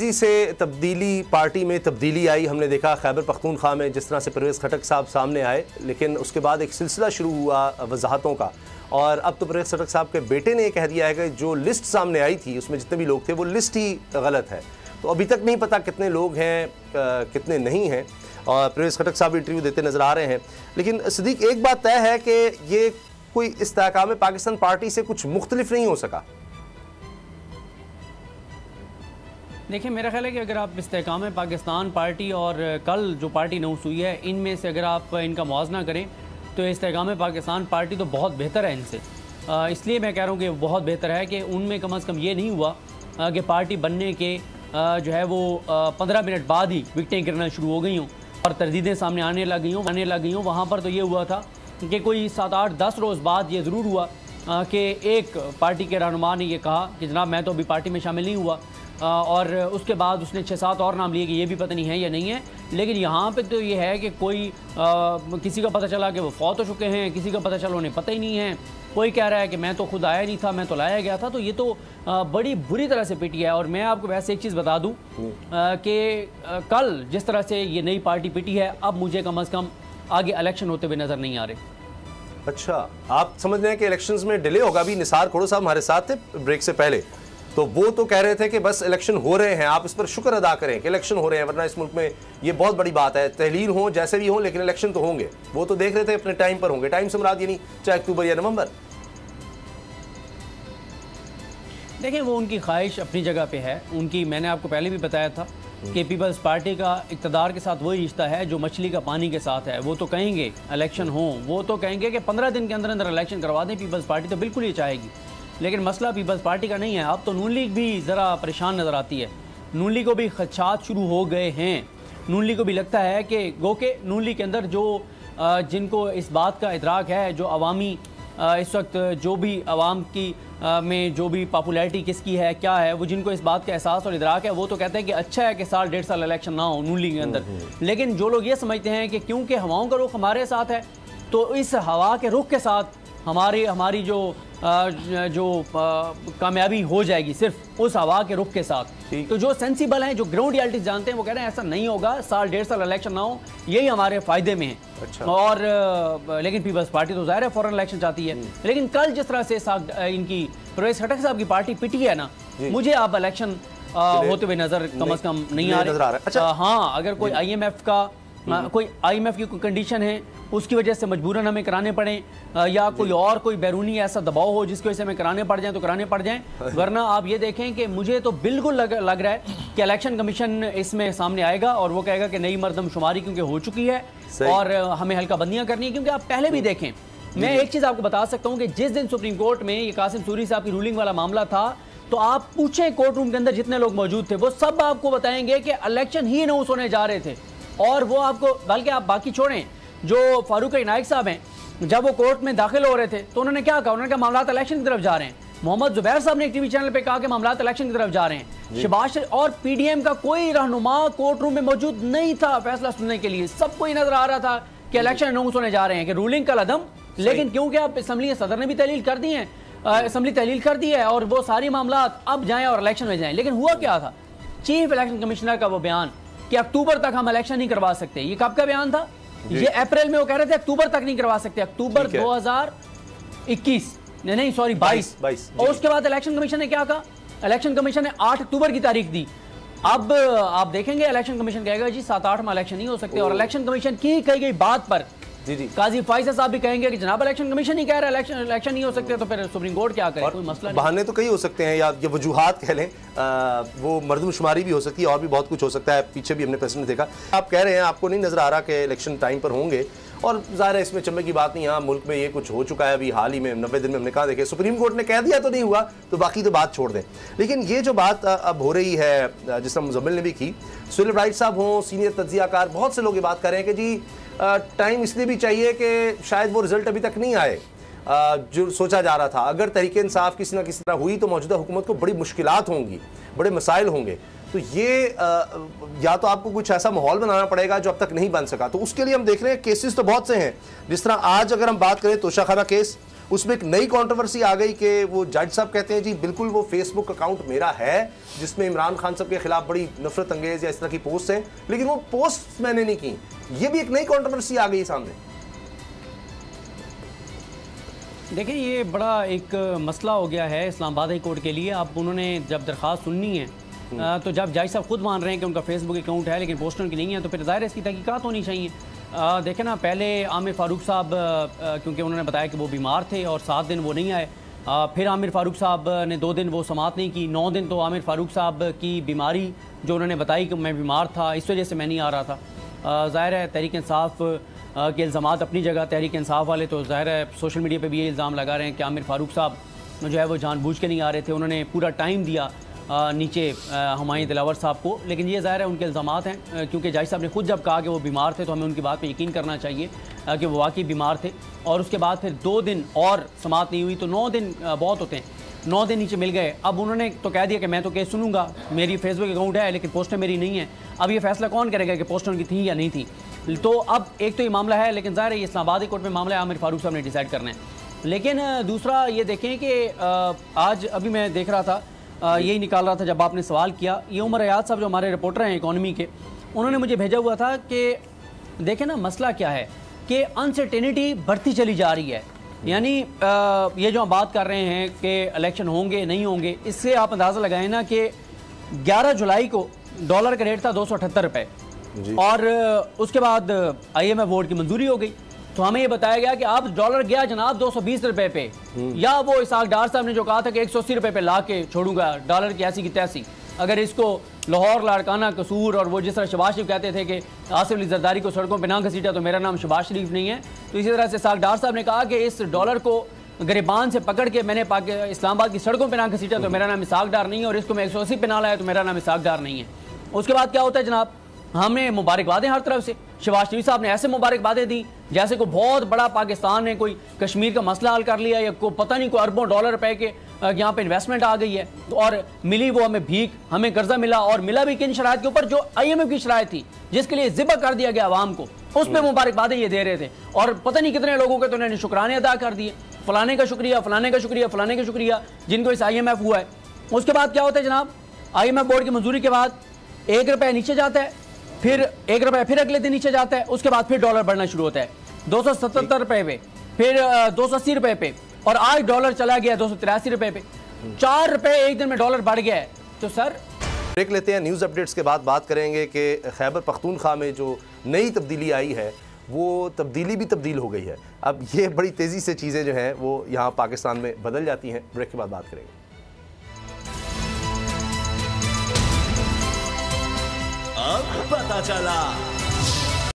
से तब्दीली पार्टी में तब्दीली आई। हमने देखा खैबर पख्तूनख्वा में जिस तरह से परवेज़ खटक साहब सामने आए, लेकिन उसके बाद एक सिलसिला शुरू हुआ वजाहतों का। और अब तो परवेज़ खटक साहब के बेटे ने कह दिया है कि जो लिस्ट सामने आई थी उसमें जितने भी लोग थे वो लिस्ट ही गलत है। तो अभी तक नहीं पता कितने लोग हैं कितने नहीं हैं, और परवेज़ खटक साहब इंटरव्यू देते नज़र आ रहे हैं। लेकिन सिद्दीक, एक बात तय है कि ये कोई इस्तेहकाम पाकिस्तान पार्टी से कुछ मुख्तलिफ नहीं हो सका। देखिए, मेरा ख्याल है कि अगर आप इस्तेहकाम पाकिस्तान पार्टी और कल जो पार्टी अनाउंस हुई है, इनमें से अगर आप इनका मुआवजना करें तो इस्तेहकाम पाकिस्तान पार्टी तो बहुत बेहतर है इनसे। इसलिए मैं कह रहा हूँ कि बहुत बेहतर है कि उनमें कम अज़ कम ये नहीं हुआ कि पार्टी बनने के जो है वो 15 मिनट बाद ही विकटें गिरना शुरू हो गई हों और तरदीदें सामने आने लग गई हों। वहाँ पर तो ये हुआ था कि कोई 7, 8, 10 रोज़ बाद ये ज़रूर हुआ कि एक पार्टी के रहनुमा ने ये कहा कि जनाब मैं तो अभी पार्टी में शामिल नहीं हुआ, और उसके बाद उसने 6-7 और नाम लिए कि ये भी पता नहीं है या नहीं है। लेकिन यहाँ पे तो ये है कि कोई किसी का पता चला कि वो फौत हो चुके हैं, किसी का पता चला उन्हें पता ही नहीं है, कोई कह रहा है कि मैं तो खुद आया नहीं था, मैं तो लाया गया था। तो ये तो बड़ी बुरी तरह से पिटी है। और मैं आपको वैसे एक चीज़ बता दूँ कि कल जिस तरह से ये नई पार्टी पिटी है, अब मुझे कम अज़ कम आगे इलेक्शन होते हुए नज़र नहीं आ रहे। अच्छा, आप समझ रहे हैं कि इलेक्शंस में डिले होगा? अभी निसार खोड़ो साहब हमारे साथ थे ब्रेक से पहले, तो वो तो कह रहे थे कि बस इलेक्शन हो रहे हैं, आप इस पर शुक्र अदा करें कि इलेक्शन हो रहे हैं, वरना इस मुल्क में ये बहुत बड़ी बात है। तहलील हो जैसे भी हो, लेकिन इलेक्शन तो होंगे। वो तो देख रहे थे अपने टाइम पर होंगे। टाइम से मुराद ये नहीं चाहे अक्टूबर या नवंबर। देखें, वो उनकी ख्वाहिश अपनी जगह पे है उनकी। मैंने आपको पहले भी बताया था कि पीपल्स पार्टी का इक़्तिदार के साथ वही रिश्ता है जो मछली का पानी के साथ है। वो तो कहेंगे इलेक्शन हो, वो तो कहेंगे कि 15 दिन के अंदर अंदर इलेक्शन करवा दें। पीपल्स पार्टी तो बिल्कुल ये चाहेगी, लेकिन मसला पीपल्स पार्टी का नहीं है। अब तो नून लीग भी ज़रा परेशान नज़र आती है। नून लीग को भी खदशात शुरू हो गए हैं। नून लीग को भी लगता है कि गो के नून लीग के अंदर जो जिनको इस बात का इदराक है, जो अवामी इस वक्त जो भी अवाम की में जो भी पॉपुलैरिटी किसकी है क्या है, वो जिनको इस बात का एहसास और इदराक है, वो तो कहते हैं कि अच्छा है कि 1.5 साल इलेक्शन ना हो नून लीग के अंदर। लेकिन जो लोग ये समझते हैं कि क्योंकि हवाओं का रुख हमारे साथ है, तो इस हवा के रुख के साथ हमारी जो कामयाबी हो जाएगी सिर्फ उस हवा के रुख के साथ। तो जो सेंसिबल हैं, जो ग्राउंड रियलिटीज जानते हैं, वो कह रहे हैं ऐसा नहीं होगा, 1.5 साल इलेक्शन ना हो, यही हमारे फायदे में है। अच्छा। और लेकिन पीपल्स पार्टी तो ज़ाहिर है फौरन इलेक्शन चाहती है। लेकिन कल जिस तरह से इनकी परवेज़ खटक साहब की पार्टी पिटी है ना, मुझे अब इलेक्शन होते हुए नजर कम अज कम नहीं आ रहा। अच्छा, हाँ, अगर कोई IMF का की कोई कंडीशन है, उसकी वजह से मजबूरन हमें कराने पड़े, या कोई बैरूनी ऐसा दबाव हो जिसकी वजह से हमें कराने पड़ जाए तो कराने पड़ जाएं। वरना आप ये देखें कि मुझे तो बिल्कुल लग रहा है कि इलेक्शन कमीशन इसमें सामने आएगा और वो कहेगा कि नई मरदमशुमारी क्योंकि हो चुकी है और हमें हल्का बंदियां करनी है। क्योंकि आप पहले भी देखें, मैं एक चीज़ आपको बता सकता हूँ कि जिस दिन सुप्रीम कोर्ट में ये कासिम सूरी साहब की रूलिंग वाला मामला था, तो आप पूछें कोर्ट रूम के अंदर जितने लोग मौजूद थे, वो सब आपको बताएंगे कि इलेक्शन ही अनाउंस होने जा रहे थे। और वो आपको, बल्कि आप बाकी छोड़ें, जो फारूक इनायत साहब हैं, जब वो कोर्ट में दाखिल हो रहे थे तो उन्होंने क्या कहा? उन्होंने कहा मामला इलेक्शन की तरफ जा रहे हैं। मोहम्मद जुबैर साहब ने एक टीवी चैनल पे कहा कि मामला इलेक्शन की तरफ जा रहे हैं। शहबाज और PDM का कोई रहनुमा कोर्ट रूम में मौजूद नहीं था फैसला सुनने के लिए। सबको ही नजर आ रहा था कि इलेक्शन अनाउंस होने जा रहे हैं, कि रूलिंग कल अदम। लेकिन क्योंकि आप असम्बली सदर ने भी तहलील कर दी है, असम्बली तहलील कर दी है, और वो सारी मामला अब जाएं और इलेक्शन में जाएं। लेकिन हुआ क्या था? चीफ इलेक्शन कमिश्नर का वो बयान कि अक्टूबर तक हम इलेक्शन नहीं करवा सकते, ये कब का बयान था? ये अप्रैल में वो कह रहे थे अक्टूबर तक नहीं करवा सकते, अक्टूबर 2021 नहीं सॉरी 22। और उसके बाद इलेक्शन कमीशन ने क्या कहा? इलेक्शन कमीशन ने 8 अक्टूबर की तारीख दी। अब आप देखेंगे इलेक्शन कमीशन कहेगा जी 7-8 में इलेक्शन नहीं हो सकते। और इलेक्शन कमीशन की कही गई बात पर जी काजी फाइज़ साहब भी कहेंगे कि जनाब इलेक्शन कमीशन ही कह रहा है इलेक्शन नहीं हो सकते, तो फिर सुप्रीम कोर्ट क्या करे? कोई मसला नहीं। बहाने तो कई हो सकते हैं, या ये वजूहात कह लें, वो मर्दमशुमारी भी हो सकती है और भी बहुत कुछ हो सकता है। पीछे भी हमने प्रेसिडेंट देखा। आप कह रहे हैं आपको नहीं नजर आ रहा कि इलेक्शन टाइम पर होंगे, और ज़ाहिर है इसमें चंबे की बात नहीं। यहाँ मुल्क में ये कुछ हो चुका है अभी हाल ही में 90 दिन में। हमने कहा देखे सुप्रीम कोर्ट ने कह दिया तो नहीं हुआ, तो बाकी तो बात छोड़ दें। लेकिन ये जो बात अब हो रही है, जिस तरह मुजम्मिल ने भी की, सुहेल राइट साहब हों, सीनियर तज्जियाकार, बहुत से लोग ये बात कर रहे हैं कि जी टाइम इसलिए भी चाहिए कि शायद वो रिजल्ट अभी तक नहीं आए जो सोचा जा रहा था। अगर तहरीक इंसाफ किसी ना किसी तरह हुई तो मौजूदा हुकूमत को बड़ी मुश्किलात होंगी, बड़े मसाइल होंगे। तो ये या तो आपको कुछ ऐसा माहौल बनाना पड़ेगा जो अब तक नहीं बन सका। तो उसके लिए हम देख रहे हैं केसेस तो बहुत से हैं। जिस तरह आज अगर हम बात करें तोशाखाना केस, उसमें एक नई कंट्रोवर्सी आ गई कि वो जज साहब कहते हैं जी बिल्कुल वो फेसबुक अकाउंट मेरा है जिसमें इमरान खान साहब के खिलाफ बड़ी नफरत अंगेज या इस तरह की पोस्ट है, लेकिन वो पोस्ट मैंने नहीं की। ये भी एक नई कंट्रोवर्सी आ गई सामने। देखिए ये बड़ा एक मसला हो गया है इस्लामाबाद हाई कोर्ट के लिए। अब उन्होंने जब दरख्वास्त सुननी है तो जब जज साहब खुद मान रहे हैं कि उनका फेसबुक अकाउंट है लेकिन पोस्टर की नहीं है, तो फिर ज़ाहिर है इसकी तहकीकात होनी चाहिए। देखें ना, पहले आमिर फ़ारूक साहब क्योंकि उन्होंने बताया कि वो बीमार थे और 7 दिन वो नहीं आए, फिर आमिर फ़ारूक साहब ने 2 दिन वो समाअत नहीं की, 9 दिन तो आमिर फ़ारूक साहब की बीमारी जो उन्होंने बताई कि मैं बीमार था इस वजह से मैं नहीं आ रहा था। ज़ाहिर है तहरीक इंसाफ के इल्ज़ामात अपनी जगह, तहरीक इंसाफ वाले तो ज़ाहिर है सोशल मीडिया पे भी ये इल्ज़ाम लगा रहे हैं कि आमिर फ़ारूक साहब जो है वो जानबूझ के नहीं आ रहे थे, उन्होंने पूरा टाइम दिया नीचे हुमायूं दिलावर साहब को। लेकिन ये ज़ाहिर है उनके इल्ज़ामात हैं, क्योंकि जज साहब ने खुद जब कहा कि वो बीमार थे तो हमें उनकी बात पे यकीन करना चाहिए कि वो वाकई बीमार थे। और उसके बाद फिर 2 दिन और समाअत नहीं हुई, तो 9 दिन बहुत होते हैं, 9 दिन नीचे मिल गए। अब उन्होंने तो कह दिया कि मैं तो केस सुनूंगा, मेरी फेसबुक अकाउंट है लेकिन पोस्टर मेरी नहीं है। अब ये फैसला कौन करेगा कि पोस्टर उनकी थी या नहीं थी? तो अब एक तो ये मामला है, लेकिन ज़ाहिर है ये इस्लामाबाद कोर्ट में मामला है, आमिर फ़ारूक साहब ने डिसाइड करना है। लेकिन दूसरा ये देखें कि आज अभी मैं देख रहा था, यही निकाल रहा था जब आपने सवाल किया, ये उमर अयाद साहब जो हमारे रिपोर्टर हैं इकोनॉमी के, उन्होंने मुझे भेजा हुआ था कि देखें ना मसला क्या है कि अनसर्टेनिटी बढ़ती चली जा रही है। यानी ये जो हम बात कर रहे हैं कि इलेक्शन होंगे नहीं होंगे, इससे आप अंदाज़ा लगाएं ना कि 11 जुलाई को डॉलर का रेट था 278 रुपये और उसके बाद IMF बोर्ड की मंजूरी हो गई, तो हमें ये बताया गया कि अब डॉलर गया जनाब 220 रुपए पे, या वो इसाक डार साहब ने जो कहा था कि 180 रुपए पे ला के छोड़ूंगा डॉलर की ऐसी की तैसी। अगर इसको लाहौर, लाड़काना, कसूर और वो जिस तरह शहबाज शरीफ कहते थे कि आसिफ अली जरदारी को सड़कों पर ना घसीटा तो मेरा नाम शहबाज शरीफ नहीं है, तो इसी तरह से इसाक डार साहब ने कहा कि इस डॉलर को गिरबान से पकड़ के मैंने इस्लामाबाद की सड़कों पर ना घसीटा तो मेरा नाम इसाक डार नहीं है, और इसको मैं 180 पे ना लाया तो मेरा नाम इसाक डार नहीं है। उसके बाद क्या होता है जनाब, हमने मुबारकबादें हर तरफ से, शहबाज शरीफ साहब ने ऐसे मुबारकबादें दी जैसे कोई बहुत बड़ा पाकिस्तान ने कोई कश्मीर का मसला हल कर लिया, या को पता नहीं कोई अरबों डॉलर रुपए के यहाँ पे इन्वेस्टमेंट आ गई है। और मिली वो हमें भीख, हमें कर्जा मिला, और मिला भी किन शराइत के ऊपर, जो IMF की शराइत थी जिसके लिए ज़िबा कर दिया गया आवाम को, उस पर मुबारकबादें ये दे रहे थे। और पता नहीं कितने लोगों के तो उन्होंने शुक्राने अदा कर दिए, फलाने का शुक्रिया, फलाने का शुक्रिया, फलाने का शुक्रिया जिनको इस IMF हुआ है। उसके बाद क्या होता है जनाब, IMF बोर्ड की मंजूरी के बाद 1 रुपया नीचे जाता है, फिर 1 रुपया फिर अगले दिन नीचे जाता है, उसके बाद फिर डॉलर बढ़ना शुरू होता है 277 रुपए पे, फिर 280 रुपए पे, और आज डॉलर चला गया 283 रुपए पे। 4 रुपए एक दिन में डॉलर बढ़ गया है। तो सर ब्रेक लेते हैं, न्यूज़ अपडेट्स के बाद बात करेंगे कि खैबर पख्तूनख्वा में जो नई तब्दीली आई है वो तब्दीली भी तब्दील हो गई है। अब ये बड़ी तेज़ी से चीज़ें जो हैं वो यहाँ पाकिस्तान में बदल जाती हैं। ब्रेक के बाद बात करेंगे। अब पता चला